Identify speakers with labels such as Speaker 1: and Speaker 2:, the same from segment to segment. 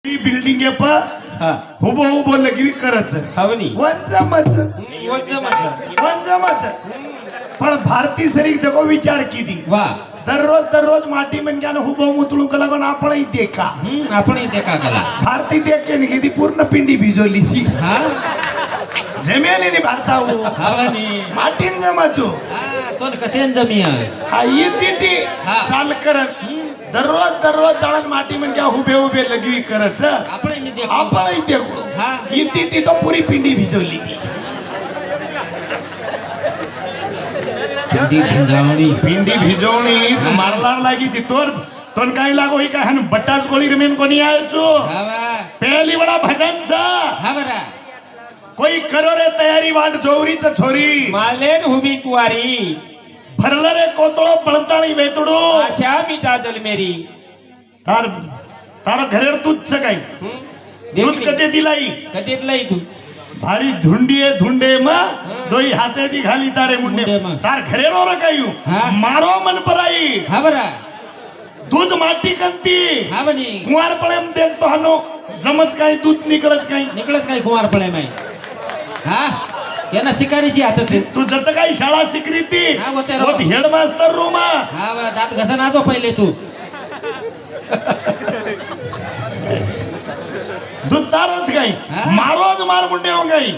Speaker 1: Building आहे पा उभं उभं लगी करच पण भारती सरी जगो विचार किती दररोज माटी म्हणजे उभं मुतळू कला पण आपण इथे का
Speaker 2: कला
Speaker 1: भारती देखे नाही ती पूर्ण पिंडी भिजवली ती जमेने भारता माटीन जमाचो
Speaker 2: कसे जमी
Speaker 1: हा येते चाल करत दररोज दळण माटी म्हणजे उभे लगवी करत आपण इथे ती तो पुरी पिंडी भिजवली पिंडी भिजवणी मारला लागी ती तोन काय लागो ही काय बटाच गोळी रमेन कोणी यायचो पहली बडा भजनचा कोई करो रे तयारी वाट जोरी तर छोरी
Speaker 2: मालेन हुबी कुवारी
Speaker 1: भरलं रे कोतळो पळताणी वेतडो
Speaker 2: आशा मिटा जल मेरी
Speaker 1: तार घरेर दूधच काही दूध कधी दिलाई
Speaker 2: तू
Speaker 1: भारी धुंडे दोई हाते दी घाली तारे मुंडे तार घरेरो र काही मारो मन पराई दूध माटी कंती कुंवार पळे देखतो हनो जमच काही दूध निकळच काही
Speaker 2: कुंवार पळे माई यांना शिकारीची हात
Speaker 1: तू जत काही शाळा शिकरी ती हेडमास्टर रूमा
Speaker 2: दात घसा नाचो पहिले तू
Speaker 1: दूध तारच काही मारोज मार मुंडे हो काही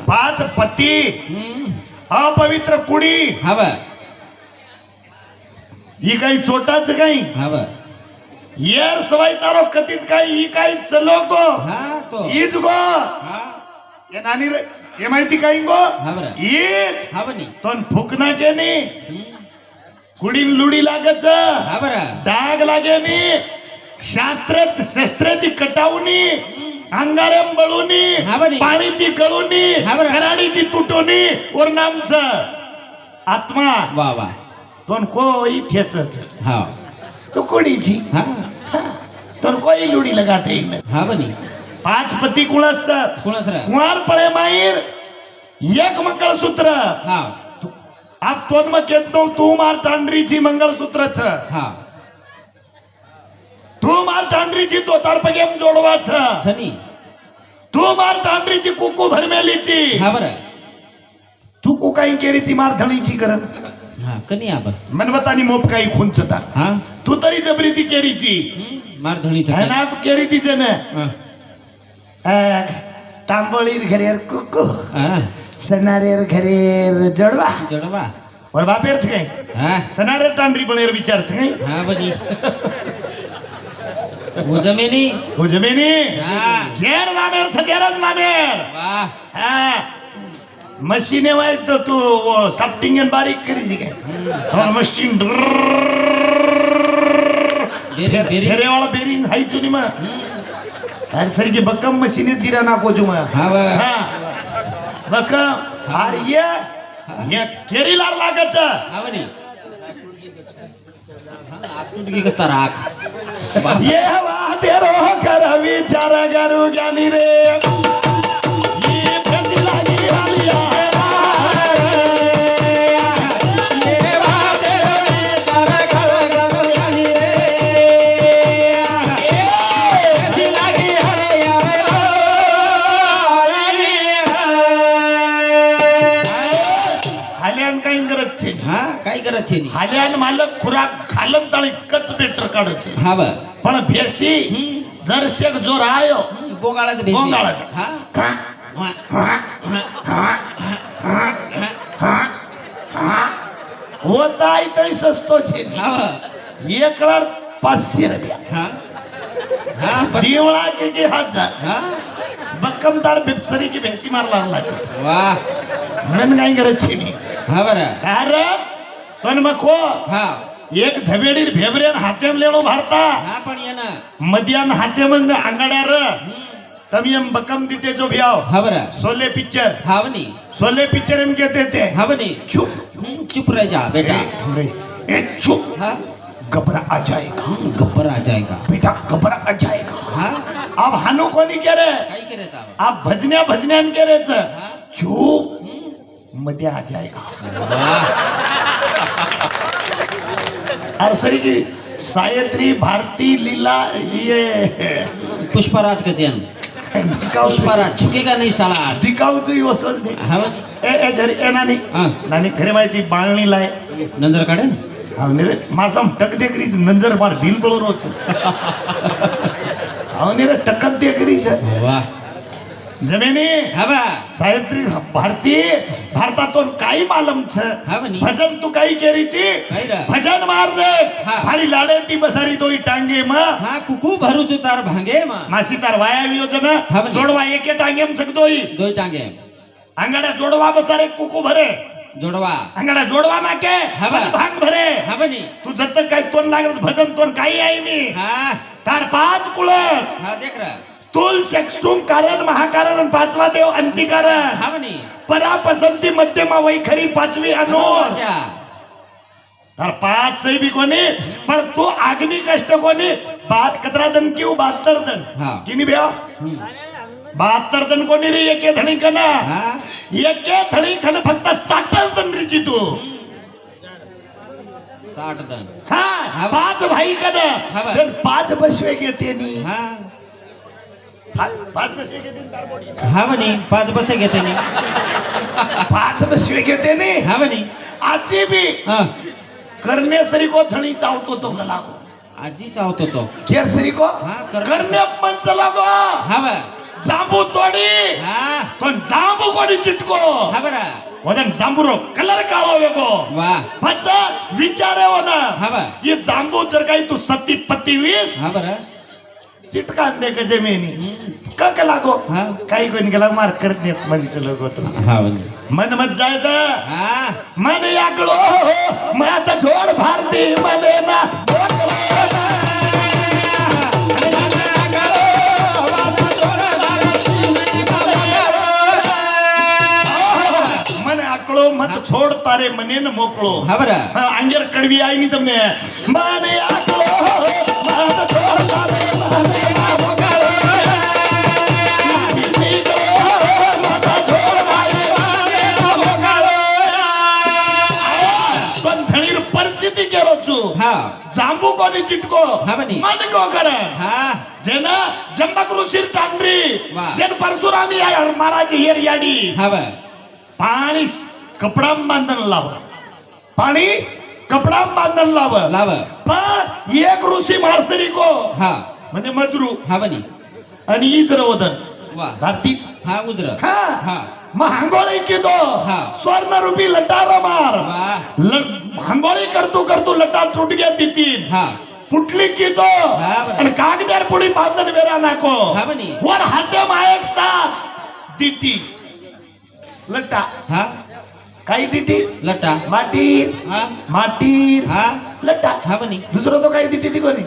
Speaker 1: पाच पती अपवित्र कुडी ही काही चोटाच काही येर सवाई तारो कतीत काही ही काही चलो गो ईद गो ये नानी रे ये माहिती काही गो ईद तोन फुकना के नी कुडीन लुडी लागच डाग लागे नी शस्त्र ती कटावनी अंगारम बळूनी पाणी ती गळूनी कराडी ती तुटूनी और नामच आत्मा
Speaker 2: वा
Speaker 1: तोन को इथेच तो कोडीची तर कोई लुडी लगाते पाच पती कुळस कुंवार पळे माईर एक मंगळसूत्र आप तोन मग केतो तू मार तांडरीची मंगळसूत्रच तू मार तांडरीची तो तारपगेम जोडवाच तू मार तांडरीची कुकू भरमेलीची तू कुकाई केरीची मार धणीची करण मनवतानी मोप काही खुंचता तू तरी जबरी ती केरीची
Speaker 2: मारधणीचा
Speaker 1: ना केरी तिचे ना तांबोळीर घरेर कुकू सनारेर घरेर जडवा और बापेरच काय सनारेर तांडरी बळेर विचारच काय
Speaker 2: उजमेनी
Speaker 1: घेर नामेर थगेरच नामेर मशीने वाईट तू स्टाफ्टिंग बारीक करी काय मशीन फेरेवाला बेरिंग हाई तुझी मग सारखी बक्कम मशीने तिरा नाको तुम बक्कम अरे केरी लार लागत ये हवा तेरो कर विचार करू ज्ञानी रे
Speaker 2: काय करत
Speaker 1: हाल्यान मालक खुराक खालन तळी कच बेटर काढत पण भेसी दर्शक जोर आयो गोंगाळाच होता तरी सस्तो छे एक लाख 500 रुपया दिवळा के 1000 बक्कमदार बिपसरी की भेसी मारला मन काय करत छे अरे पण मग एक धबेडीर भेबरेन हातेम लेणो भारता मध्यान हातेम अंगाड्यार तमियम बकम दिते जो भी आओ सोले पिक्चर हम कहते थे
Speaker 2: चुप रह जा बेटा
Speaker 1: चुप घबरा आ जाएगा बेटा घबरा आ जाएगा अब हानू कोणी करे आप भजन्या कह रहे चुप मध्ये आ जाएगा अरे सरी की सायत्री भारती लीला ये
Speaker 2: पुष्पराज का चैन पुष्पराज झुकेगा नहीं साला
Speaker 1: दिखाऊ तुझी वसल दे ए घरी ए नानी नानी घरी माहिती बाळणी लाय
Speaker 2: नंतर काढे
Speaker 1: रे माझा टक दे करीस नंतर मार दिल पळो रोज रे टकत दे करीस
Speaker 2: वाह
Speaker 1: जमेनी
Speaker 2: हवा
Speaker 1: सायत्री भारती भारतातून काही मालम छ
Speaker 2: हवनी
Speaker 1: भजन तू काही केरी ती भजन मार दे भारी लाडे ती बसारी तोई टांगे म
Speaker 2: हा कुकू भरू तार भांगे म
Speaker 1: मासी तार वाया वियोजन जोडवा एके टांगे म सकतोई
Speaker 2: दोई टांगे
Speaker 1: अंगाडा जोडवा बसारे कुकू भरे
Speaker 2: जोडवा
Speaker 1: अंगाडा जोडवा नाके भांग भरे
Speaker 2: हवनी
Speaker 1: तू जत काय तोन लागत भजन तोन काही आहे मी
Speaker 2: हा
Speaker 1: तार पाच कुळस
Speaker 2: हा देख रहा
Speaker 1: तुल शक्सुम कारण महाकारण पाचवा देव अंतिकारण
Speaker 2: हवनी
Speaker 1: परा पसंती मध्यमा वैखरी पाचवी अनोर तर पाच सही भी कोणी पर तू आगमी कष्ट कोणी बात 17 दन किंवा 72 दन किनी भ्या 72 दन कोणी रे एके धणी कना एके धणी खन फक्त 60 दन रिची तू
Speaker 2: 60 दन
Speaker 1: हा पाच भाई कना तर पाच बसवे घेते नी पाच बसवे घेते
Speaker 2: हा बनी पाच बसे घेते नी
Speaker 1: पाच बसवे घेते नी
Speaker 2: हा बनी
Speaker 1: आजी भी करने सरी को थणी चावतो तो कला को
Speaker 2: आजी चावतो तो
Speaker 1: केर सरी को करने मन चला गो
Speaker 2: हा
Speaker 1: जांबू तोडी तो जांबू कोडी चिटको
Speaker 2: हा बरा
Speaker 1: वदन जांबूरो कलर काळो वेगो
Speaker 2: वाह
Speaker 1: फक्त विचारे हो ना
Speaker 2: हा
Speaker 1: ये जांबू जर काही तू 37 पत्ती 20
Speaker 2: हा बरा
Speaker 1: चिटका दे के जमीनी का कला गो काही कोण गेला मार करत नाही मन चलो गो तो
Speaker 2: हा
Speaker 1: मन मत जायचं मन याकडो मग आता जोड भारती मने ना मन आकड़ो मत छोड़ तारे मने न मोकळो अंगेर कड़वी आई नहीं तुमने मन आकड़ो मत छोड़ तारे मने न मोकळो परिस्थिती केलो छू जांबू कोणी चिटको मन को करे जेना जंबक ऋषी टांगरी जेन परशुरामी महाराज हेर याडी पाणी कपडा बांधण लाव पाणी कपडा बांधण लाव पण एक ऋषी मारसरी को म्हणजे मजरू आणि इतर वदन भारती
Speaker 2: उदर
Speaker 1: मग हांगोळी किदो स्वर्ण रूपी लटारा मार हांगोळी करतो करतो लटार सुट गया तीन फुटली किदो आणि कागदार पुढी बांधण वेरा नाको वर हाते मायक साथ दिटी लटा काही दिटी
Speaker 2: लटा
Speaker 1: माटीर माटीर लटा दुसरं तो काही दिटी ती कोणी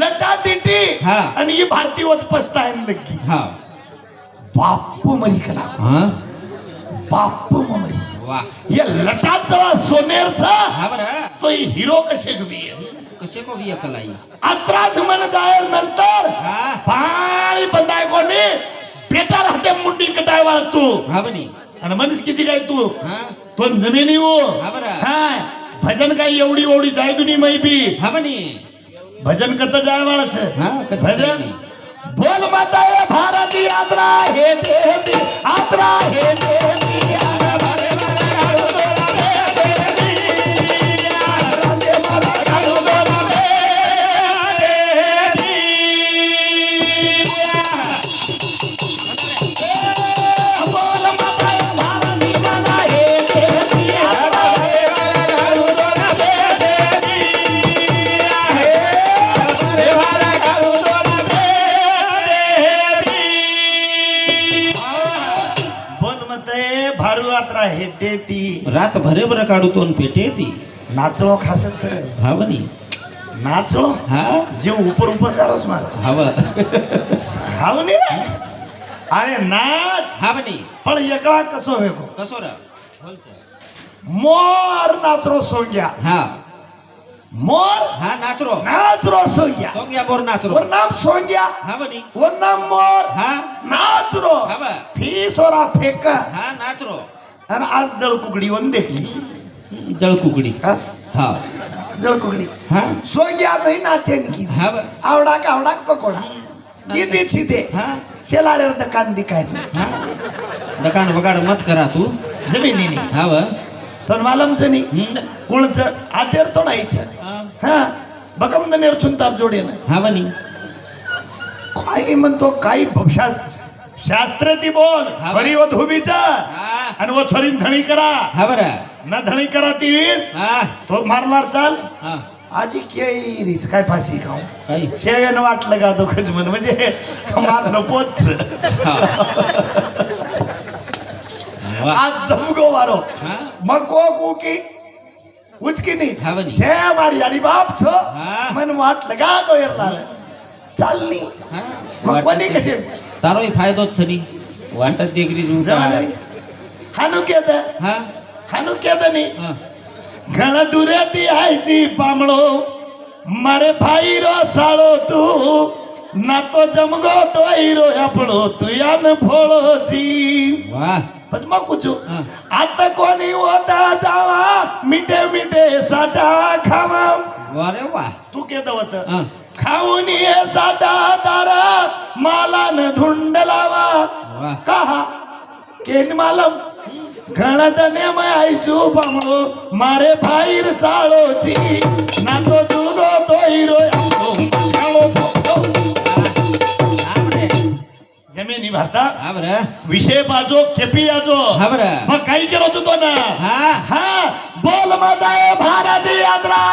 Speaker 1: लटा दिटी आणि ही भारती वत पस्तायन लगी बाप्पू मरी कला बाप्पू मरी वाह ये लटात सोनेरचा तो हिरो कसे
Speaker 2: को भी कलाई
Speaker 1: अत्राच मन जाय नंतर पाणी बंदाय कोणी बेटा राहते मुंडी कटाय वाळ तू आणि मनीस किती काय तू तो जमिनी हो भजन काय एवढी एवढी जाय दुनी मै बी भजन कत जाय वाळच भजन बोल माता है भारती यात्रा हे देवी यात्रा हे देवी
Speaker 2: रात भरे बर काढू तो पेटे ती
Speaker 1: नाचो खासत
Speaker 2: हावनी
Speaker 1: नाचो जे ऊपर ऊपर चारोस मार हावनी अरे नाच
Speaker 2: हावनी
Speaker 1: पण एकळा कसो वेगो
Speaker 2: कसो रा
Speaker 1: मोर नाचरो सोंग्या मोर नाचरो सोंग्या
Speaker 2: मोर नाचरो
Speaker 1: वर नाम सोंग्या
Speaker 2: हावनी
Speaker 1: वर नाम मोर नाचरो फी सोरा फेक
Speaker 2: नाचरो
Speaker 1: आणि आज जळ कुकडी वन देखली
Speaker 2: जळ कुकडी
Speaker 1: जळकुगडी
Speaker 2: हा
Speaker 1: सोंग्या नाही नाचेन की
Speaker 2: हा बर
Speaker 1: आवडा का आवडा पकोडा किती छिदे
Speaker 2: हा
Speaker 1: शेलारे दुकान दिखाय
Speaker 2: हा दुकान बगाड मत करा तू
Speaker 1: जमिनी
Speaker 2: हा बर
Speaker 1: तर मालमचं नाही कोणचं आचर तोडायचं हा बघा म्हणतो नेरचून ताप जोडे ना
Speaker 2: हा बनी
Speaker 1: काही म्हणतो काही शास्त्र ती बोल
Speaker 2: हा.
Speaker 1: फरी व धुबीचा
Speaker 2: हा
Speaker 1: आणि व थोरी धणी करा
Speaker 2: हा बर
Speaker 1: न धणी करा तीस
Speaker 2: हा
Speaker 1: तो मारणार चाल
Speaker 2: हा
Speaker 1: आजी केरीच काय फाशी खाऊ
Speaker 2: काही
Speaker 1: शेव्यानं वाटलं का दोघच म्हण म्हणजे मारणं पोच
Speaker 2: वा
Speaker 1: आज जमगो वारो
Speaker 2: हा
Speaker 1: मग को कुकी उचकी
Speaker 2: हा
Speaker 1: नाही
Speaker 2: बनी.
Speaker 1: शे मारी आणि बाप छो
Speaker 2: हा.
Speaker 1: मन वाटलं का तो येणार चालली
Speaker 2: हा
Speaker 1: मग कोणी कसे
Speaker 2: तारोय फायदोच छनी वाटत देगरी जुटा
Speaker 1: हानू केद
Speaker 2: हा
Speaker 1: हानू केद नाही
Speaker 2: हा
Speaker 1: घण दुर्याती आयची पामळो मारे भाई रो साळो तू ना तो जमगो तो हिरो आपळो तू यान फोळोची
Speaker 2: वा
Speaker 1: मग कुचू
Speaker 2: हा.
Speaker 1: आता कोणी होता जावा मिठे मिठे साठा खावा
Speaker 2: वा रे वा
Speaker 1: तू केद होत
Speaker 2: हा
Speaker 1: खाऊन ये साठा तारा मालान धुंड लावा
Speaker 2: वा
Speaker 1: कहा केन मालम घणत नेम आयचू पामळो मारे भाईर साळोची ना तो जुगो तो हिरो जमिनी भारता
Speaker 2: हा बर
Speaker 1: विषय बाजो खेपी आजो
Speaker 2: हा बर
Speaker 1: मग काही केलं होतं तो ना
Speaker 2: हा
Speaker 1: हा बोल माझा भारत यात्रा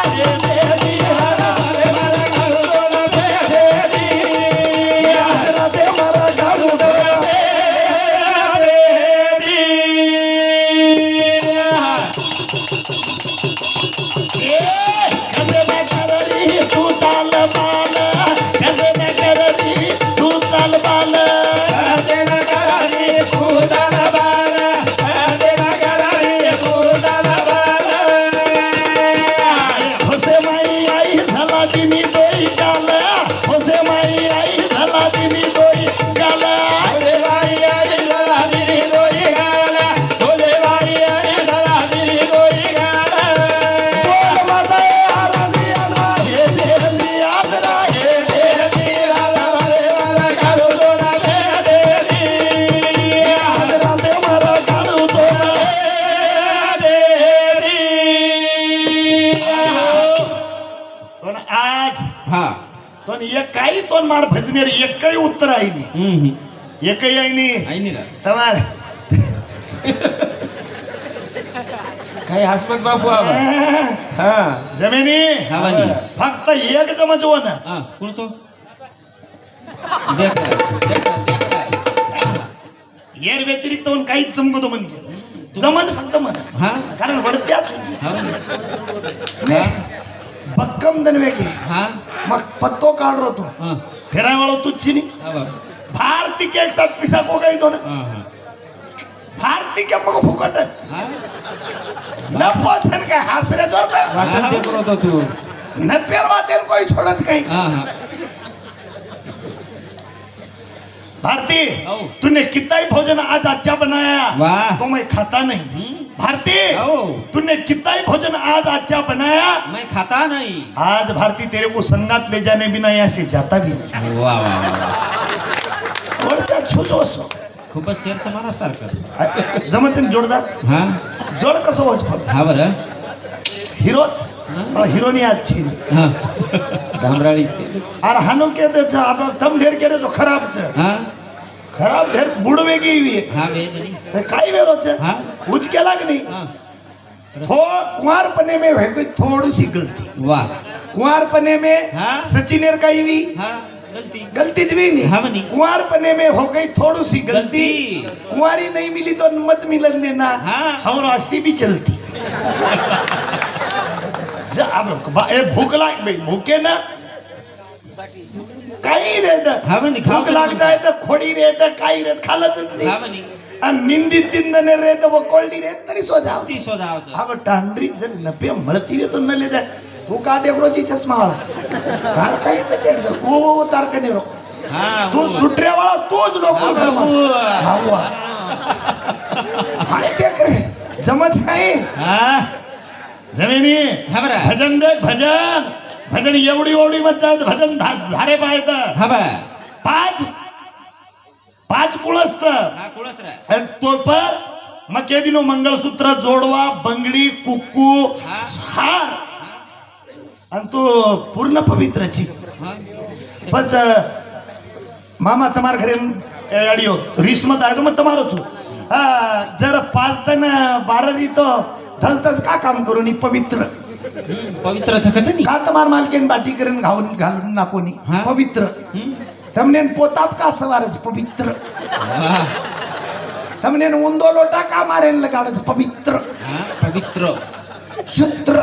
Speaker 1: तू चाल बाल तू चाल बाल होसे माई आई झाला दिनी दोई गाल होसे माई आई झाला दिनी दोई गाल बोल माझा आराधी आला हे देहली आदरा हे देहली आदरा दे मला काढू तो पण आज
Speaker 2: हा
Speaker 1: पण एक काही तोन मार भजनेर एकही उत्तर आहे नाही एकही आहे नाही
Speaker 2: आई नी रा
Speaker 1: तमार
Speaker 3: काही हसमत बापू हा
Speaker 1: जमिनी
Speaker 2: हा बनी
Speaker 1: फक्त एक जमजो ना
Speaker 2: हा कोणचो देख देख
Speaker 1: येर व्यतिरिक्त होऊन काहीच जमतो म्हणजे जमत फक्त म्हण
Speaker 2: हा
Speaker 1: कारण वडत्याच
Speaker 2: हा
Speaker 1: ने बक्कम दनवेगी
Speaker 2: हा
Speaker 1: मग पत्तो काढ रो तू
Speaker 2: हा
Speaker 1: फिराय वाळो तुझची नी
Speaker 2: हा बा
Speaker 1: भारती के एक साथ पिसा को गई तो ना
Speaker 2: हा हा
Speaker 1: भारती के मग फुकटच
Speaker 2: हा
Speaker 1: न पोछन काय हासरे जोरता
Speaker 3: वाटत ते करत तू
Speaker 1: न पेरवा तेन कोई छोड़त काही
Speaker 2: हा हा
Speaker 1: भारती
Speaker 2: औ
Speaker 1: तूने कितना ही भोजन आज अच्छा बनाया
Speaker 2: वाह
Speaker 1: तो मैं खाता नहीं भारती
Speaker 2: औ
Speaker 1: तूने कितना ही भोजन आज अच्छा बनाया
Speaker 2: मैं खाता नहीं
Speaker 1: आज भारती तेरे को संगात ले जाने बिना यहाँ से जाता भी नहीं
Speaker 2: वा वा वा
Speaker 1: और क्या छुतो सो
Speaker 2: खूपच शेर समाना सारखं
Speaker 1: जमत जोरदार
Speaker 2: हा
Speaker 1: जोड कसं होच पण
Speaker 2: हा बरं
Speaker 1: हिरोच हिरोनी आजची
Speaker 2: हा डांबराळी
Speaker 1: अरे हानो के त्याचं आपण तम ढेर केले तो खराबच
Speaker 2: हा
Speaker 1: खराब ढेर बुडवे गेली
Speaker 2: हा वेदनी
Speaker 1: ते काही वेळोच
Speaker 2: हा
Speaker 1: उच केला की नाही
Speaker 2: हा
Speaker 1: थो कुंवारपने में है कोई थोड़ी सी गलती
Speaker 2: वाह
Speaker 1: कुंवारपने में
Speaker 2: हा
Speaker 1: सचिनेर का भी
Speaker 2: हा गलती
Speaker 1: गलती भी नहीं
Speaker 2: हाँ बनी।
Speaker 1: कुंवारपने में हो गई थोड़ी सी गलती
Speaker 2: गलती।
Speaker 1: कुंवारी नहीं मिली तो मत मिलन देना
Speaker 2: हाँ।
Speaker 1: और अस्सी भी चलती भूख लाग भाई भूखे ना काही रहत
Speaker 2: हाँ बनी,
Speaker 1: भूक लागता है तो खोडी रहत काही रहत खालच
Speaker 2: हा
Speaker 1: नाही
Speaker 2: बनी
Speaker 1: आणि निंदित तिंदने रहत वो कोल्डी रहत तरी सो जाव
Speaker 2: ती शोधावचं
Speaker 1: अब टांडरी जर नपे मळती है तो न ले जाए तू का देख रो जी चश्मा वाला कार काही पेट वो तार के रो
Speaker 2: हा
Speaker 1: तू सुटरे वाला तोच लोक
Speaker 2: हा बाबू
Speaker 1: हाय देख रे जमत नाही
Speaker 2: हा
Speaker 1: जमिनी
Speaker 2: हा बरं.
Speaker 1: भजन देख भजन भजन एवढी म्हणतात भजन धारे पाहत
Speaker 2: हा बा
Speaker 1: पाच कुळस
Speaker 2: हा कुळस रा
Speaker 1: तो पर मग के दिनो मंगळसूत्र जोडवा बंगडी कुक्कू
Speaker 2: हा.
Speaker 1: हार आणि तो पूर्ण पवित्रची
Speaker 2: हा
Speaker 1: बस मामा તમારા ઘરે અડિયો રીસમત આવ્યો તો તમારો છું જરા 5 दिन 12 રી તો 10 का काम करू नी पवित्र
Speaker 2: पवित्र छकत नाही
Speaker 1: का તમાર માલકેન બાટી કરીને ઘાલું નાખોની
Speaker 2: હા.
Speaker 1: પવિત્ર તમને પોતાપ का સવારજ પવિત્ર
Speaker 2: हा
Speaker 1: તમને ઊંધો લોટા का મારેન લગાડજ પવિત્ર
Speaker 2: हा पवित्र
Speaker 1: શુદ્ર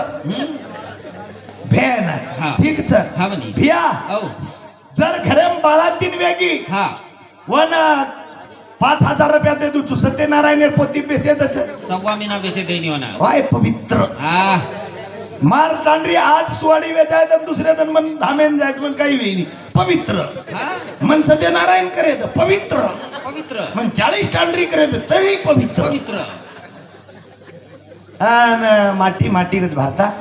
Speaker 1: ભેન
Speaker 2: હા.
Speaker 1: ठीक છે
Speaker 2: हा म्हणे
Speaker 1: भिया
Speaker 2: औ
Speaker 1: जर घरे बाळातीन वेगी
Speaker 2: हा
Speaker 1: वन 5,000 रुपया दे दू सत्यनारायण पोती पैसे दस
Speaker 2: सव्वा महिना बेसे देणी होणार
Speaker 1: वाय पवित्र
Speaker 2: हा
Speaker 1: मार तांडरी आज सुवाडी वेचाय तर दुसऱ्या दिन मन धामेन जायचं मन काही वेळी पवित्र
Speaker 2: हा
Speaker 1: मन सत्यनारायण करे तर पवित्र
Speaker 2: पवित्र
Speaker 1: मन 40 तांडरी करे तर तरी पवित्र
Speaker 2: पवित्र
Speaker 1: माटी माटी रच भारता
Speaker 2: हा.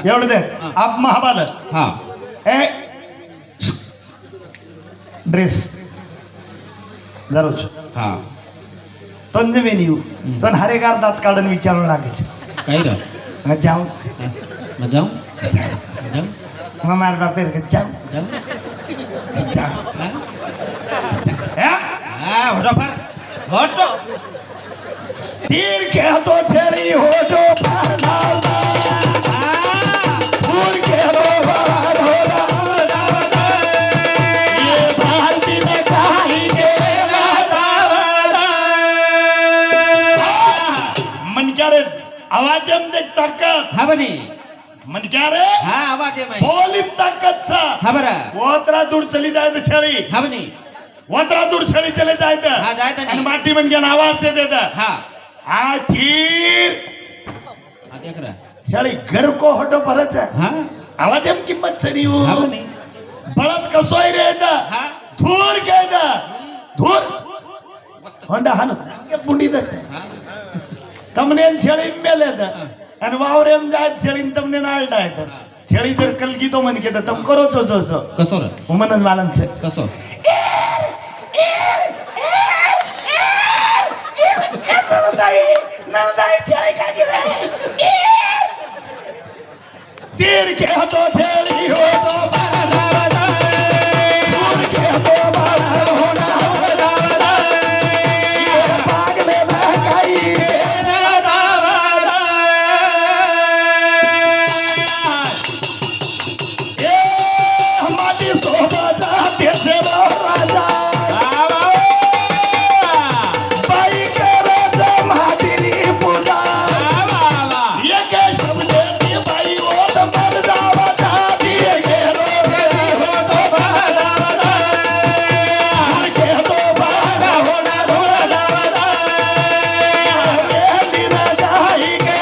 Speaker 1: एवढं दे
Speaker 2: हा.
Speaker 1: आप महाबाल
Speaker 2: हा
Speaker 1: ए ड्रेस दररोज
Speaker 2: हा
Speaker 1: तंजमेन येऊ पण हरेगार दात काढून विचारून लागायचं
Speaker 2: काय रे
Speaker 1: मग जाऊ
Speaker 2: मग जाऊ जाऊ
Speaker 1: मग मार बापेर जाऊ
Speaker 2: जाऊ
Speaker 1: जाऊ
Speaker 2: हा हा होतो फार होतो
Speaker 1: तीर के तो छेड़ी हो जो पार डालदा फूल के रो बाहर हो डालदा ये भारती में काही के मन क्या रे आवाज हम देख ताकत
Speaker 2: हा बने
Speaker 1: मन क्या रे
Speaker 2: हा आवाज आहे माई
Speaker 1: बोलीम ताकत सा
Speaker 2: हा बरा
Speaker 1: ओतरा दूर चली जाए तो छेड़ी
Speaker 2: हा बने
Speaker 1: ओतरा दूर छेड़ी चले जाए तो
Speaker 2: हा जाए तो
Speaker 1: आणि माटी बन गया आवाज दे देता
Speaker 2: हा
Speaker 1: आ तीर
Speaker 2: हा देख रहा
Speaker 1: छेड़ी घर को हटो परच
Speaker 2: हा
Speaker 1: आवाज हम किंमत सरी हो
Speaker 2: हा बने
Speaker 1: बळत कसोय रे दा
Speaker 2: हा
Speaker 1: धूर के दा धूर होंडा हानु पुंडी दस
Speaker 2: हा
Speaker 1: તમને છેડી મેલે दा અને વાવરે એમ જાય છેડી તમને ના આલડાય તો છેડી જર કલગી તો મને કે તમ કરો છો છો
Speaker 2: कसो रे
Speaker 1: હું મને માલમ છે
Speaker 2: कसो
Speaker 1: तीर के तो छेड़ी हो तो दूर के तो बाहर होना ये भाग में बहकाई ये हमारी शोभा जाते से राजा बाई करे समाधि पूजा ये के शब्द की बाई वो तो मर जावा चाहती है ये रोगी हो तो बाधा के तो बाधा होना थोड़ा जावा ये दिन जाएंगे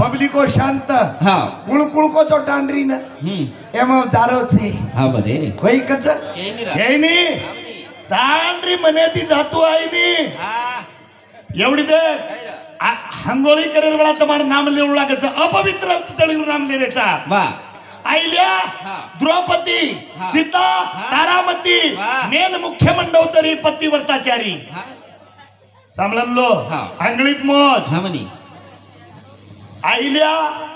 Speaker 1: पब्लिको शांत
Speaker 2: हा
Speaker 1: कुळकुळको तो टांडरी न એમાં તારો છે
Speaker 2: हा बरे
Speaker 1: કોઈ કચ
Speaker 2: ये नहीं रहा
Speaker 1: हे नी તાંડરી મને ती जातो आई नी
Speaker 2: हा
Speaker 1: एवढी दे हंगोळी करेल वेळा तुम्हाला नाम लिहून लागायचं अपवित्र तळीवर नाम लिहायचा
Speaker 2: वा
Speaker 1: आईल्या
Speaker 2: हा.
Speaker 1: द्रौपदी
Speaker 2: हा.
Speaker 1: सीता
Speaker 2: हा.
Speaker 1: तारामती
Speaker 2: वा.
Speaker 1: मेन मुख्य मंडवतरी पतिव्रताचारी
Speaker 2: हा
Speaker 1: सांभळलो
Speaker 2: हा.
Speaker 1: आंगळीत मोज
Speaker 2: हा म्हणे
Speaker 1: आईल्या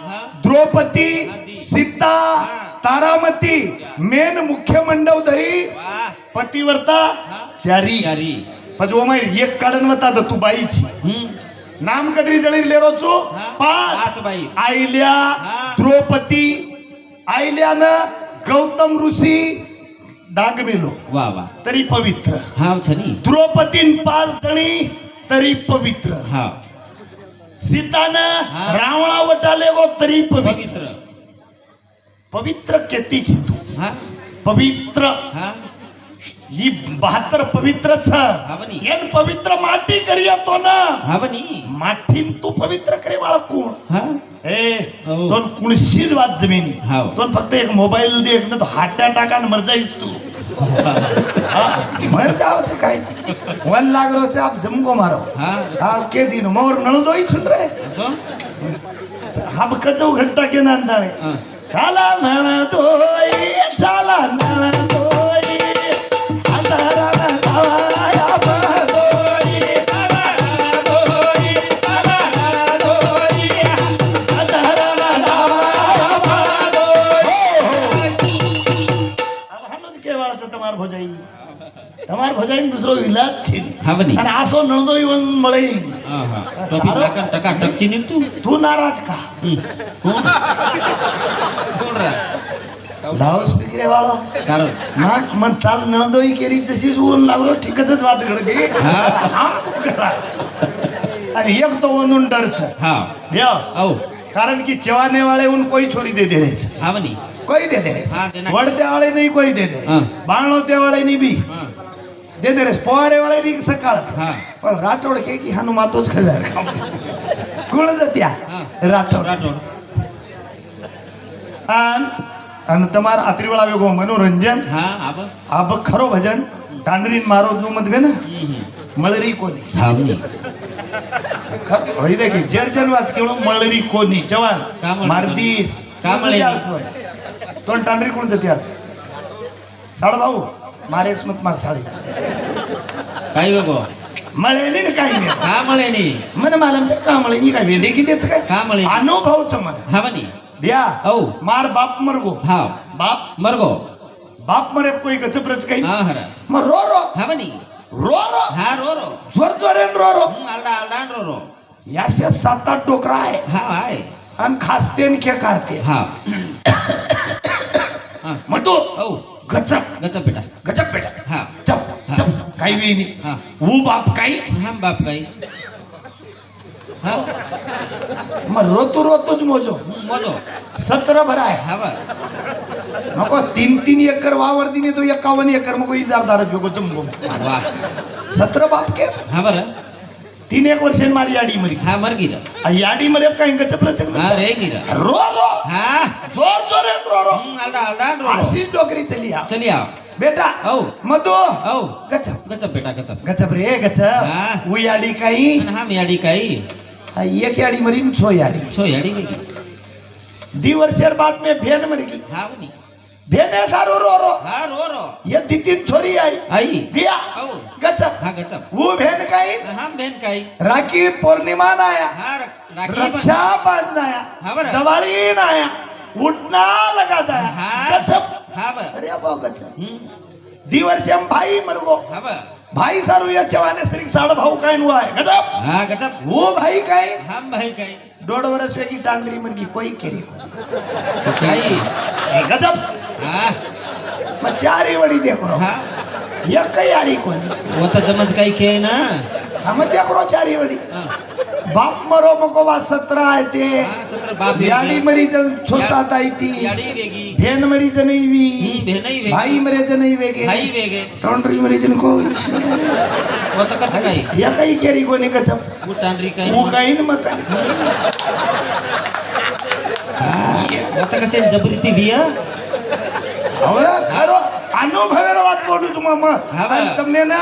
Speaker 2: हा
Speaker 1: द्रौपदी
Speaker 2: आदी.
Speaker 1: सीता
Speaker 2: हा.
Speaker 1: तारामती मेन मुख्य मंडवधरी
Speaker 2: वा
Speaker 1: पतिव्रता
Speaker 2: हा
Speaker 1: चारी
Speaker 2: चारी
Speaker 1: પછી ઓમાય એક કાઢન વતા તો તું બાઈ છી નામ કદરી જળી લેરો છો
Speaker 2: हा
Speaker 1: पाच
Speaker 2: पाच बाई
Speaker 1: आईल्या
Speaker 2: हा.
Speaker 1: द्रौपदी आईल्यानं गौतम ऋषी डाग मेलो
Speaker 2: वा वा
Speaker 1: तरी पवित्र
Speaker 2: हा छनी
Speaker 1: द्रौपदीन 5 जणी तरी पवित्र
Speaker 2: हा
Speaker 1: सीतानं
Speaker 2: हा.
Speaker 1: रावणा वटाले गो तरी पवित्र
Speaker 2: पवित्र
Speaker 1: पवित्र केती छी तू
Speaker 2: हा
Speaker 1: पवित्र
Speaker 2: हा
Speaker 1: ही 72 पवित्रच
Speaker 2: हा बनी.
Speaker 1: एन पवित्र माटी करी तो ना
Speaker 2: हा बनी.
Speaker 1: माठीन तू पवित्र करे बाळा कोण
Speaker 2: हा
Speaker 1: ए
Speaker 2: हो.
Speaker 1: दोन कुणशीच वाद जमिनी
Speaker 2: हाव.
Speaker 1: दोन फक्त एक मोबाईल दे ना तो हाट्या टाका मर जाईस तू मर जावचं काय वन लागलो से आप जमको मारो
Speaker 2: हा
Speaker 1: आप के दिन मोर नळदोई सुन रे
Speaker 2: असं?
Speaker 1: हम कचो घंटा के नांदाळे
Speaker 2: हा.
Speaker 1: झाला नळदोई झाला नळदोई अंधारा नळदोया बदोई नळदोई नळदोई अंधारा नळदोया बदोई अब हम के वाला તમાર ભોજાઈ તમાર ભોજાઈ દૂસરો ઇલાજ છે
Speaker 2: હા બની.
Speaker 1: અને આસો નળદોઈ વન મળે
Speaker 2: હા હા ટોપી નાખન ટકાટક ચીની તું.
Speaker 1: તું નારાજ કા
Speaker 2: કોણ કોણ રે
Speaker 1: લાઉડ સ્પીકર વાળો
Speaker 2: કારણ
Speaker 1: નાક મન ચાલ નળદોઈ કેરી તસી ઊન લાગલો ઠીક જ વાત ગળ ગઈ
Speaker 2: હા.
Speaker 1: આમ કરા અને એક તો ઓનું ડર છે
Speaker 2: હા
Speaker 1: લ્યો
Speaker 2: આવ
Speaker 1: કારણ કે ચવાને વાળે ઉન કોઈ છોડી દે દે છે
Speaker 2: હા બની.
Speaker 1: कोई दे दे
Speaker 2: हाँ, देना।
Speaker 1: वड़ते वाले नहीं कोई दे दे
Speaker 2: हाँ।
Speaker 1: बाणोते वाले नहीं भी
Speaker 2: હા
Speaker 1: दे दे रे पोरे वाले नहीं सकाळ
Speaker 2: હા
Speaker 1: पण राठोड के की हानु मातोच खजार कोण जत्या
Speaker 2: હા
Speaker 1: राठोड
Speaker 2: રાઠોડ.
Speaker 1: અને તમાર આત્રીવાળા વેગો મનોરંજન
Speaker 2: હા આબ
Speaker 1: આબ ખરો ભજન ટાંડરીન મારો જો મત વે ને
Speaker 2: હમ.
Speaker 1: મળરી કોની
Speaker 2: હા બની.
Speaker 1: હોઈ દે કે જર્જન વાત કેળો મળરી કોની જવાન
Speaker 2: કામળી.
Speaker 1: મારદીસ
Speaker 2: કામળી.
Speaker 1: તો ટાંડરી કોણ જતી આર સાડ ભાऊ મારે સ્મત માર સાડી
Speaker 2: કાઈ વેગો
Speaker 1: મળેલી ને કાઈ નહીં
Speaker 2: હા મળે ની.
Speaker 1: મને માલમ છે કામળી ની કાઈ વેડી કીધે છે
Speaker 2: કામળી.
Speaker 1: કાઈ અનુભવ છે મને
Speaker 2: હા બની.
Speaker 1: ब्या
Speaker 2: ઔ
Speaker 1: मार बाप मरगो
Speaker 2: હા
Speaker 1: बाप
Speaker 2: મરગો
Speaker 1: बाप मरे कोई गजब रच गई
Speaker 2: હા હરા
Speaker 1: मर रो रो
Speaker 2: હા બની.
Speaker 1: रो रो
Speaker 2: હા રો રો
Speaker 1: जोर जोरेन रो रो
Speaker 2: આલડા આલડા રો રો
Speaker 1: याशे 7-8 डोकरा आहे
Speaker 2: હા હાય
Speaker 1: आणि खासते आणि खे काढते
Speaker 2: હા હા
Speaker 1: मटू
Speaker 2: ઔ
Speaker 1: गजब
Speaker 2: ગચપ બેટા
Speaker 1: गजब बेटा
Speaker 2: હા
Speaker 1: चप चप काही वेळी नाही
Speaker 2: હા
Speaker 1: वो बाप काही
Speaker 2: હા બાપ કાઈ હા
Speaker 1: मग रोतो रोतोच मोजो
Speaker 2: મોજો
Speaker 1: 17 भराय
Speaker 2: હા બા
Speaker 1: नको 3-3 एकर वावर दिने तो 51 एकर मग इजारदार जोगो जमगो
Speaker 2: વાહ
Speaker 1: 17 बाप के
Speaker 2: હા બરા
Speaker 1: 3-1 वर्ष मारी याडी मरी
Speaker 2: હા मरगी रा
Speaker 1: आ याडी मरे काही गजब रच
Speaker 2: હા રે ગી रा
Speaker 1: रो रो
Speaker 2: હા
Speaker 1: जोर जोरेन रो रो
Speaker 2: આલડા આલડા રો રો
Speaker 1: अशी डोकरी चली आ
Speaker 2: ચલી આવ
Speaker 1: बेटा
Speaker 2: ઔ
Speaker 1: मधु
Speaker 2: ઔ
Speaker 1: गजब
Speaker 2: ગચપ બેટા ગચપ
Speaker 1: गजब रे गजब
Speaker 2: हाँ।
Speaker 1: वो याडी काही
Speaker 2: અને હા મેડી કાઈ
Speaker 1: एक याडी मरी न 6 याडी
Speaker 2: છો યાડી ગઈ
Speaker 1: दी वर्षर बाद में भेन मर गई
Speaker 2: હા બની.
Speaker 1: भेने सारो रो रो
Speaker 2: હા રો રો
Speaker 1: ये 3 छोरी आई
Speaker 2: આઈ
Speaker 1: बिया
Speaker 2: ઔ
Speaker 1: गजब
Speaker 2: હા ગચપ
Speaker 1: वो भेन काही
Speaker 2: હા બેન કાઈ
Speaker 1: राखी पौर्णिमा ना आया
Speaker 2: હા રાખી પણ
Speaker 1: रक्षा बंधन आया
Speaker 2: हाँ बरा।
Speaker 1: दिवाली ना आया उठना लगा जाया
Speaker 2: हाँ।
Speaker 1: गजब
Speaker 2: હા બા
Speaker 1: अरे बाबा गजब
Speaker 2: હમ
Speaker 1: दी वर्षम भाई मरगो
Speaker 2: હા બા
Speaker 1: भाई सारू या चवाने श्री साड भाऊ काय हुआ है गजब
Speaker 2: હા ગચપ
Speaker 1: वो भाई काय
Speaker 2: હા ભાઈ કાઈ
Speaker 1: 1.5 वर्ष वेगी टांगरी मरगी कोई केरी
Speaker 2: કાઈ
Speaker 1: ए गजब
Speaker 2: હા
Speaker 1: मग चारी वडी देखो
Speaker 2: હા
Speaker 1: या काही आरी कोणी
Speaker 2: वो तो जमज काई के ना
Speaker 1: हम देखो चारी वडी
Speaker 2: हाँ
Speaker 1: बाप मरो मको वा 17 आहे ते
Speaker 2: हाँ, 17 बाप
Speaker 1: याडी मरी जन छोसात आई ती
Speaker 2: याडी वेगी
Speaker 1: भेन मरी जन ईवी
Speaker 2: भेनई वेगी
Speaker 1: भाई मरे जन वेगे
Speaker 2: भाई वेगे
Speaker 1: टोंडरी मरी जन को
Speaker 2: वो तो कस काई
Speaker 1: या काही केरी कोणी गजब
Speaker 2: वो टांडरी काई
Speaker 1: वो काही न मग काही.
Speaker 2: हाँ वो तो कसे जबरीती बिया
Speaker 1: હવે ખરો અનુભવેલો વાત બોલું છું મમ્મા
Speaker 2: હા, બા.
Speaker 1: અને તમને ને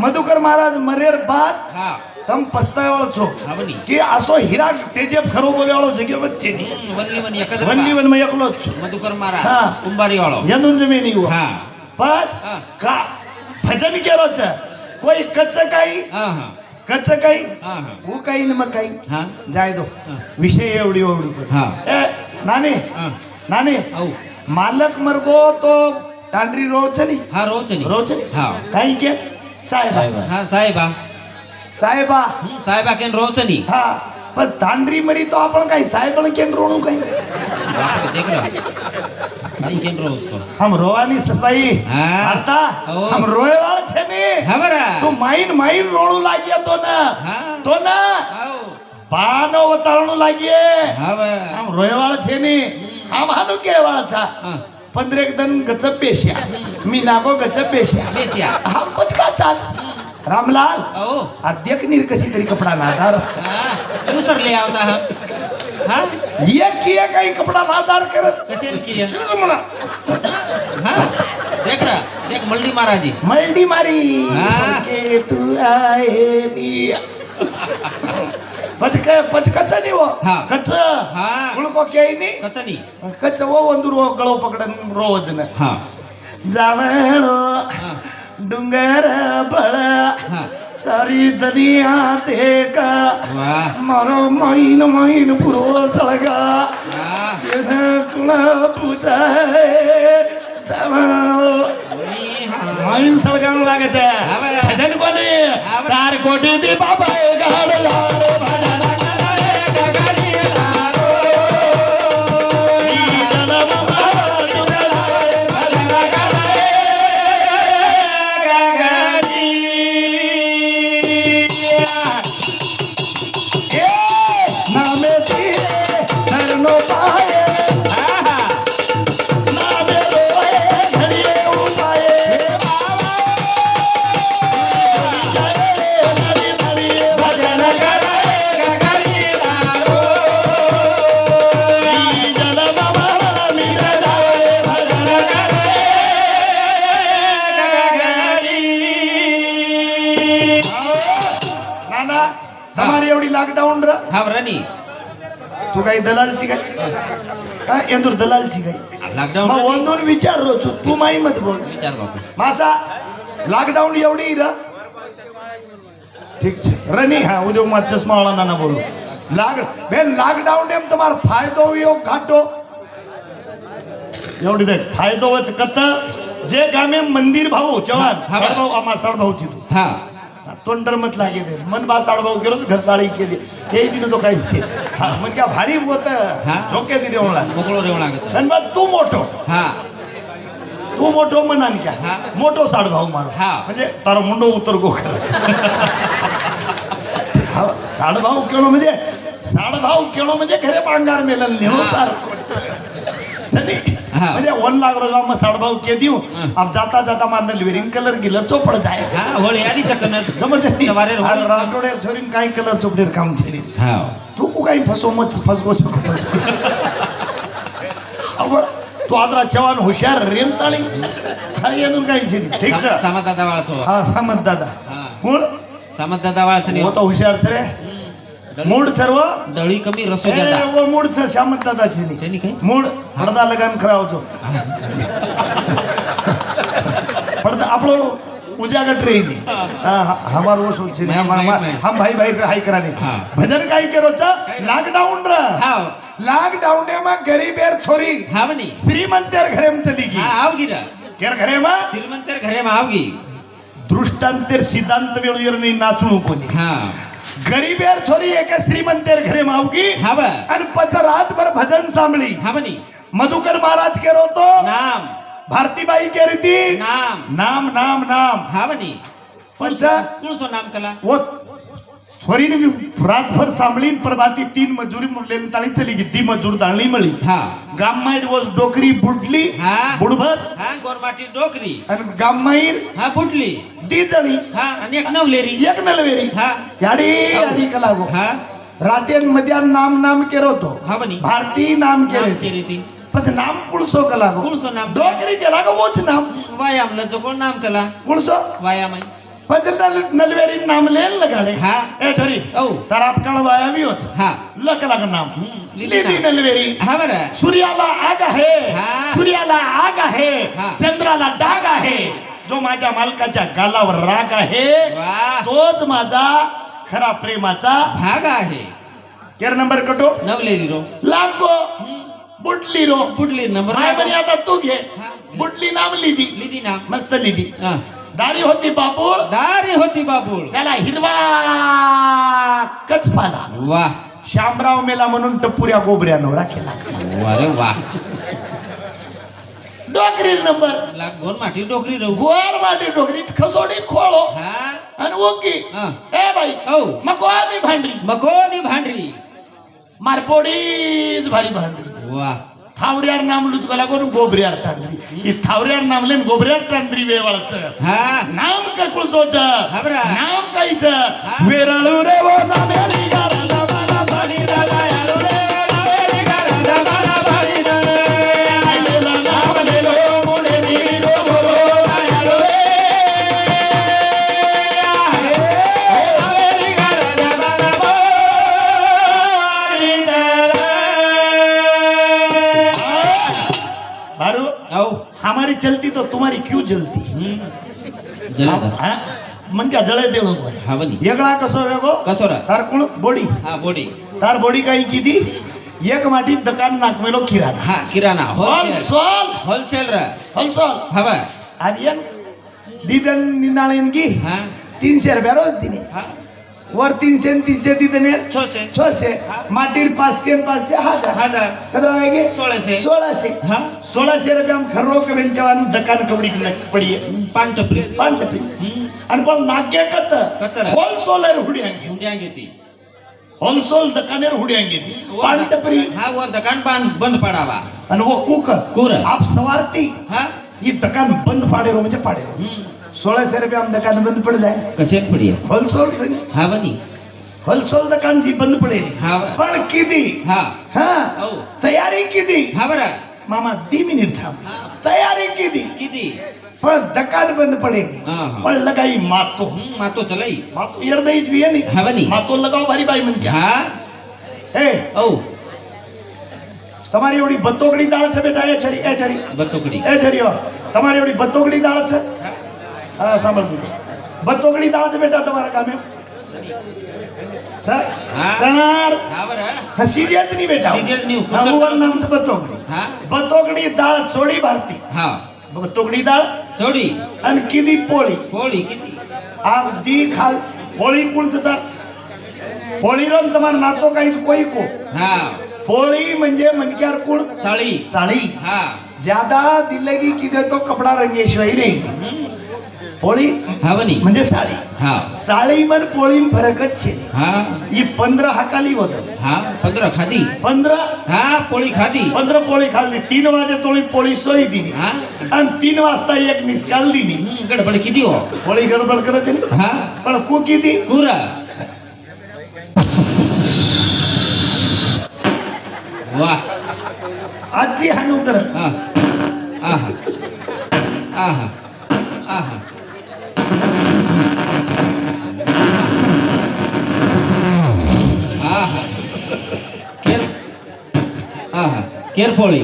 Speaker 1: મધુકર મહારાજ મરેર બાદ
Speaker 2: हाँ
Speaker 1: તમે પસ્તાવાળો છો
Speaker 2: हाँ बनी
Speaker 1: કે આસો હીરા તેજે ખરો બોલેવાળો જગ્યા વચ્ચે ની
Speaker 2: वनली वन एक
Speaker 1: વનની વનમાં એકલો જ છું
Speaker 2: मधुकर मारा
Speaker 1: हाँ।
Speaker 2: कुंभारी वालो
Speaker 1: યદું જમે નહીં હુआ
Speaker 2: हाँ
Speaker 1: પણ
Speaker 2: हाँ
Speaker 1: કા ભજન કેરો છે કોઈ કચકાઈ
Speaker 2: हाँ हाँ
Speaker 1: કચકાઈ
Speaker 2: हाँ हाँ
Speaker 1: હું કઈ ન મકાઈ
Speaker 2: हाँ
Speaker 1: જાય દો
Speaker 2: हाँ
Speaker 1: વિષય એવડી એવડી છે
Speaker 2: हाँ
Speaker 1: એ નાની
Speaker 2: हाँ
Speaker 1: નાની
Speaker 2: औ
Speaker 1: માલક મરગો તો ટાંડરી રો છે ની
Speaker 2: हाँ रोचनी
Speaker 1: રો છે ની
Speaker 2: हाँ
Speaker 1: કાઈ કે સાહેબા
Speaker 2: हाँ साहेबा
Speaker 1: સાહેબા
Speaker 2: साहेबा केन रोचनी
Speaker 1: હા પણ ધાંડરી મરી તો આપણ કઈ સાહેબ કેમ રોણું કઈ
Speaker 2: बाप देख लो काई केन रोज को
Speaker 1: हम रोવાની સફાઈ
Speaker 2: हाँ
Speaker 1: વાર્તા
Speaker 2: ओ।
Speaker 1: हम રોયવાળ છે ને
Speaker 2: हाँ बरा
Speaker 1: તું માઈન માઈન રોણું લાગ્યા
Speaker 2: हाँ
Speaker 1: તો ના
Speaker 2: आओ
Speaker 1: ભાનો વતારણું લાગીએ
Speaker 2: हाँ बरा
Speaker 1: हम રોયવાળ છે ને हम હાનું કહેવાળ છે
Speaker 2: हाँ
Speaker 1: पंधरेक दन गचप पेश्या मी नागो गचप पेश्या
Speaker 2: बेसिया
Speaker 1: हा पचकाचाच रामलाल
Speaker 2: ओ
Speaker 1: अध्यक्ष नीर कशी तरी कपडा नादार
Speaker 2: दुसरले आवता हा
Speaker 1: एक किया काही कपडा नादार करत
Speaker 2: कसे किया
Speaker 1: शिव म्हणा
Speaker 2: हा देख ना देख मल्ली महाराजी
Speaker 1: मल्डी मारी
Speaker 2: हा.
Speaker 1: के तू आए नी पचकच नहीं वो
Speaker 2: हा.
Speaker 1: कच
Speaker 2: हा
Speaker 1: उनको क्या ही नहीं
Speaker 2: कचनी
Speaker 1: कच वो वंदूर वो गळो पकडन रोज न
Speaker 2: हा
Speaker 1: जावळो
Speaker 2: हा
Speaker 1: डुंगर बळ
Speaker 2: हा
Speaker 1: सारी दुनिया देख
Speaker 2: वाह
Speaker 1: मारो माइन माइन पुरो सळगा
Speaker 2: हा
Speaker 1: तुला पूजा माइन सळगान लागत भजन कोणी तार कोटी दी बाबा गाड गाड તમારી એવડી લોકડાઉન ર
Speaker 2: हा रनी
Speaker 1: तू काही दलालची काय हा ಎಂದೂर दलालची काय
Speaker 2: लॉकडाऊन
Speaker 1: मग ಒಂದೂन विचारलो तू माई मत बोल
Speaker 2: विचार बापू
Speaker 1: मासा लॉकडाउन एवढी र ठीक છે रनी હા ઉદ્યોગ માં ચશ્મા વાળા ના બોલો બેન लॉकडाउन એમ તમારો ફાયદો વિયો ઘાટો एवढी देख फायदो वच कत जे गामे मंदिर भाऊ जवान
Speaker 2: हा, हा.
Speaker 1: भाऊ आम्हा साड भाऊ चितू
Speaker 2: हा
Speaker 1: तोंडर मत लागे दे मन बा साड भाऊ गेलो घर साळी केली ते दिन तो काही हा मग क्या भारी होत
Speaker 2: हा.
Speaker 1: झोके दिले ओळा
Speaker 2: मोकळो रेव लागत
Speaker 1: धन्यवाद तू मोठो
Speaker 2: हा
Speaker 1: तू मोठो म्हणान क्या
Speaker 2: हा.
Speaker 1: मोठो साड भाऊ मारो
Speaker 2: हा.
Speaker 1: म्हणजे तारो मुंडो उतर गो कर साड भाऊ केलो म्हणजे साड भाऊ केलो म्हणजे घरे पांगार मेलन नेहो सार
Speaker 2: हा.
Speaker 1: म्हणजे 1 लाख रोजा मग साड भाऊ के देऊ
Speaker 2: हा.
Speaker 1: अब जाता जाता मारने लिविंग कलर गिलर चोपड जाय
Speaker 2: हा होळी आली चकनत
Speaker 1: समजते
Speaker 2: सवारे होळी.
Speaker 1: राठोड्यावर छोरीन काही कलर चोपडीर काम छेली
Speaker 2: हा
Speaker 1: तू को काही फसो मत फसगो शकतो आवड तू आदरा जवान हुशार रेंताळी काय येऊन काही छेली ठीक आहे
Speaker 2: सामंत दादा वाळसो
Speaker 1: हा समज दादा
Speaker 2: हा
Speaker 1: कोण
Speaker 2: सामंत दादा वाळसो
Speaker 1: होता हुशार तरे मूड सर्व
Speaker 2: दळी कमी रसो
Speaker 1: ए,
Speaker 2: जादा
Speaker 1: वो मूड से श्यामत दादा छेली
Speaker 2: त्यानी काय
Speaker 1: मूड पडदा लगान करावतो पडदा आपलो उजागट रही हमार वो सोच
Speaker 2: मैं-
Speaker 1: हम भाई भाई पे हाई कराने
Speaker 2: हाँ.
Speaker 1: भजन काय करो लॉकडाउन र
Speaker 2: हा
Speaker 1: लॉकडाउन में गरीब एर छोरी
Speaker 2: हा बनी
Speaker 1: श्रीमंतेर घरे में चली
Speaker 2: हा
Speaker 1: गई
Speaker 2: आवगी रा
Speaker 1: केर घरे में
Speaker 2: श्रीमंतर घरे में आवगी
Speaker 1: दृष्टांतेर सिद्धांत वेळेवर नाही नाचणू कोणी
Speaker 2: हा
Speaker 1: गरीब एर छोरी एका श्रीमंतेर घरे में आवगी
Speaker 2: हा बा
Speaker 1: आणि पत रातभर भजन सांभळी
Speaker 2: हा बनी
Speaker 1: मधुकर महाराज केरो तो
Speaker 2: नाम
Speaker 1: भारतीबाई के रीती
Speaker 2: नाम
Speaker 1: नाम नाम नाम
Speaker 2: हा बनी
Speaker 1: पंचा
Speaker 2: कुणसो नाम कला
Speaker 1: वो छोरीने भी रातभर सांभळी प्रभाती 3 मजुरी मुरलेन ताळी चली गी ती मजूर दाळली मळी
Speaker 2: हा
Speaker 1: गाममाईर वोज डोकरी बुडली
Speaker 2: हा.
Speaker 1: बुडभस
Speaker 2: हा गोरमाटी डोकरी
Speaker 1: आणि गाममाईर
Speaker 2: हा फुटली
Speaker 1: दी जळी
Speaker 2: हा आणि एक नवलेरी
Speaker 1: एक नलवेरी
Speaker 2: हा
Speaker 1: याडी याडी कलागो
Speaker 2: हा
Speaker 1: रातेन मध्यान नाम नाम केरो तो
Speaker 2: हा बनी
Speaker 1: भारती नाम केरे
Speaker 2: केली ती
Speaker 1: पण नाम कुळसो कलागो
Speaker 2: कुणसो नाम
Speaker 1: डोकरी केला गो वोच नाम
Speaker 2: वायाम जो कोण नाम कला
Speaker 1: कुळसो
Speaker 2: वायाम आहे
Speaker 1: पण नलवेरी नाम लेन लगाडे
Speaker 2: हा.
Speaker 1: ए छोरी
Speaker 2: औ
Speaker 1: तर आपकळ वाया भी होत
Speaker 2: हा
Speaker 1: लक लाग नाम
Speaker 2: लिली
Speaker 1: लिदी
Speaker 2: नाम.
Speaker 1: नलवेरी
Speaker 2: हा बरं
Speaker 1: सूर्याला आग आहे
Speaker 2: हा.
Speaker 1: सूर्याला आग आहे
Speaker 2: हा.
Speaker 1: चंद्राला डाग आहे जो माझ्या मालकाच्या गालावर राग आहे
Speaker 2: वा
Speaker 1: तोच माझा खरा प्रेमाचा
Speaker 2: भाग आहे
Speaker 1: केर नंबर कटो
Speaker 2: नवलेरी रो
Speaker 1: लागो बुडली रो
Speaker 2: फुटली नंबर
Speaker 1: माय बनी आता तू घे
Speaker 2: हा.
Speaker 1: बुडली नाम लिदी
Speaker 2: लिदी नाम
Speaker 1: मस्त लिदी
Speaker 2: हा.
Speaker 1: दारी होती बापूळ
Speaker 2: दारी होती बाबूळ
Speaker 1: त्याला हिरवा कचपाला
Speaker 2: वा
Speaker 1: शामराव मेला म्हणून टपुऱ्या गोबऱ्यानं राखेला
Speaker 2: वा रे वा
Speaker 1: डोकरी नंबर
Speaker 2: लाग गोर माटी डोकरी रो
Speaker 1: गोर माटी डोकरी खसोडी खोळो
Speaker 2: हा
Speaker 1: आणि ओकी
Speaker 2: हा.
Speaker 1: ए बाई
Speaker 2: औ
Speaker 1: मग आली भांडरी
Speaker 2: मकोनी भांडरी
Speaker 1: मारपोडीच भारी भांडरी
Speaker 2: वा
Speaker 1: थावऱ्यार नाम लुचकला करून गोबऱ्यार टांडरी ही थावऱ्यार नामले गोबऱ्यार टांडरी वेवाळच
Speaker 2: हा
Speaker 1: नाम का कुळचोच
Speaker 2: हा बरं.
Speaker 1: नाम काहीच वेराळू रे वो नामेरी गारा मला बाडी रागा यारो रे नामेरी गारा मला बाडी रे आलेला नाम लेलो मोले नीलो बोलो यारो रे नामेरी गारा मला बाडी बारू
Speaker 2: आओ
Speaker 1: हमारी चलती तो तुम्हारी क्यों जलती
Speaker 2: जलद
Speaker 1: हा? मग क्या जळे देऊ
Speaker 2: हा बनी
Speaker 1: वेगळा कसो वेगो
Speaker 2: कसोरा
Speaker 1: तार कोण बोडी
Speaker 2: हा बोडी
Speaker 1: तार बोडी काही किती एक माटी दुकान नाकमेलो किराणा
Speaker 2: हा किराणा होलसेल
Speaker 1: होलसेल
Speaker 2: होलसेल रा
Speaker 1: होलसेल
Speaker 2: हवा
Speaker 1: आर्यन दीदन निंदाळेन की
Speaker 2: हा
Speaker 1: 300 रुपया रोज दिने
Speaker 2: हा
Speaker 1: वर 300 300 दीदने
Speaker 2: छोसे
Speaker 1: 600 माटीर 500 500 1000
Speaker 2: हजार
Speaker 1: कदरा वेगे
Speaker 2: 1600
Speaker 1: 1600
Speaker 2: हा
Speaker 1: 1600 रुपया हम खर्रो के बेंचवान दुकान कवडी पड़ी
Speaker 2: पाच टपरी
Speaker 1: पांच टपी आणि पण नाग्य कत
Speaker 2: कतर.
Speaker 1: होलसेलर हुड्यांगे
Speaker 2: हुंड्या घेती
Speaker 1: होलसेल दुकानेर हुड्यांगे पांच टपरी
Speaker 2: हा वर दुकान बंद पडावा
Speaker 1: आणि वो कुक
Speaker 2: कुर.
Speaker 1: आप सवारती
Speaker 2: हा
Speaker 1: ही दुकान बंद पाडेरो म्हणजे पाडेरो 1600 रुपया हम दुकान बंद पड़ जाए
Speaker 2: कसे पडी
Speaker 1: होलसेल
Speaker 2: हा बनी
Speaker 1: होलसेल दुकान जी बंद पडेली
Speaker 2: हा
Speaker 1: पण किती
Speaker 2: हा
Speaker 1: हा
Speaker 2: औ
Speaker 1: तयारी किती
Speaker 2: हा बरा
Speaker 1: मामा 2 मिनिट थांब तयारी किती
Speaker 2: किती
Speaker 1: पण दुकान बंद पडेगी
Speaker 2: हा हा
Speaker 1: पण लगाई मातो
Speaker 2: मातो चलाई
Speaker 1: मातो यार नहीं भी है
Speaker 2: हा
Speaker 1: नहीं
Speaker 2: बनी
Speaker 1: मातो लगाओ भारी भाई मन क्या
Speaker 2: हा
Speaker 1: ए
Speaker 2: औ
Speaker 1: તમારી એવડી બતોગડી દાળ છે બેટા એ છરી
Speaker 2: બતોકડી
Speaker 1: એ છરીઓ તમારી એવડી બતોગડી દાળ છે હા સાંભળ બતોગડી દાળ છે બેટા તમારા ગામે સર
Speaker 2: હા.
Speaker 1: સર
Speaker 2: હા બરા
Speaker 1: હસીજત નહીં બેટા
Speaker 2: સિરિયસ નહીં,
Speaker 1: અમારું નામ છે બતોગડી
Speaker 2: હા
Speaker 1: બતોગડી દાળ છોડી ભારતી
Speaker 2: હા
Speaker 1: બતોગડી દાળ
Speaker 2: ચોડી
Speaker 1: અને કીધી પોળી
Speaker 2: પોળી કિતી
Speaker 1: આ દી ખાલ પોળી કુણ થતા પોળી રો તમાર નાતો काही કોઈ को
Speaker 2: हा
Speaker 1: पोळी म्हणजे मनक्यार कुळ
Speaker 2: साळी
Speaker 1: साडी
Speaker 2: हा
Speaker 1: ज्यादा दिलगी की देतो कपडा रंगेशिवाय रे पोळी
Speaker 2: हा बनी
Speaker 1: म्हणजे साडी
Speaker 2: हा
Speaker 1: साडी मन पोळी फरकच छे
Speaker 2: हा
Speaker 1: ही 15 हाकाली होत
Speaker 2: हा 15 खाधी
Speaker 1: 15
Speaker 2: हा पोळी खाधी
Speaker 1: 15 पोळी खाल्ली 3 वाजे तोळी पोळी सोई दिली
Speaker 2: हा
Speaker 1: आणि 3 वाजता एक निस्काल दिली
Speaker 2: गडबड किती हो
Speaker 1: पोळी गडबड करत नाही
Speaker 2: हा
Speaker 1: पण कू किती
Speaker 2: कुरा वाह
Speaker 1: आजची हानू कर
Speaker 2: हा आहा आहा आहा आहा केर आहा केर पोळी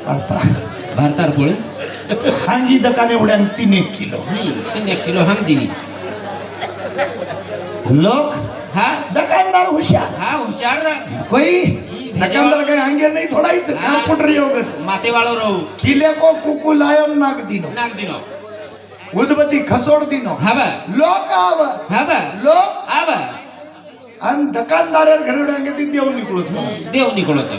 Speaker 1: आता
Speaker 2: भारतार पोळी
Speaker 1: हांगी दकाने उड्या 3 किलो
Speaker 2: 3 किलो हम दिली
Speaker 1: लोक
Speaker 2: हा
Speaker 1: दुकानदार हुशार
Speaker 2: हा हुशार रा.
Speaker 1: कोई दुकानदार काही अंगे नाही थोडाईच कॉम्प्युटर योगच
Speaker 2: माते वाळो रहू
Speaker 1: किले को कुकू लायो नाग दिनो
Speaker 2: नाग दिनो
Speaker 1: उदबती खसोड दिनो
Speaker 2: हा बा
Speaker 1: लोक आव
Speaker 2: हा बा
Speaker 1: लोक
Speaker 2: आवा
Speaker 1: आणि दुकानदार घरडे अंगे ती देव निकळूच
Speaker 2: देव निकळोच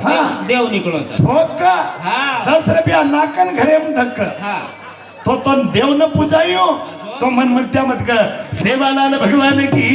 Speaker 1: हा
Speaker 2: देव निकळोच
Speaker 1: ठोका
Speaker 2: हा
Speaker 1: 10 रुपया नाकन घरे धक्क
Speaker 2: हा
Speaker 1: तो देव न पूजायो तो मन मध्या मत का सेवालाल भगवान की